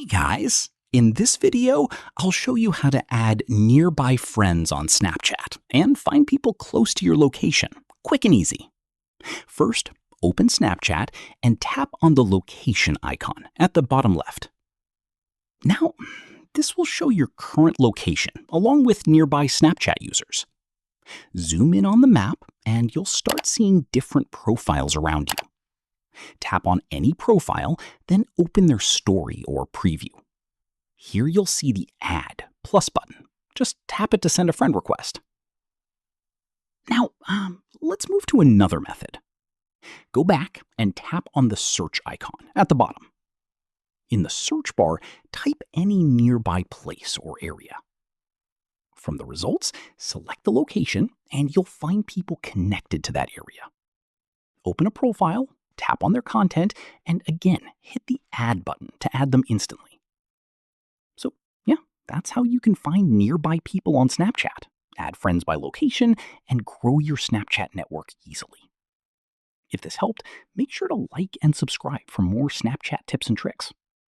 Hey guys! In this video, I'll show you how to add nearby friends on Snapchat and find people close to your location, quick and easy. First, open Snapchat and tap on the location icon at the bottom left. Now, this will show your current location along with nearby Snapchat users. Zoom in on the map and you'll start seeing different profiles around you. Tap on any profile, then open their story or preview. Here you'll see the Add plus button. Just tap it to send a friend request. Now, let's move to another method. Go back and tap on the search icon at the bottom. In the search bar, type any nearby place or area. From the results, select the location and you'll find people connected to that area. Open a profile, tap on their content, and again, hit the Add button to add them instantly. So yeah, that's how you can find nearby people on Snapchat, add friends by location, and grow your Snapchat network easily. If this helped, make sure to like and subscribe for more Snapchat tips and tricks.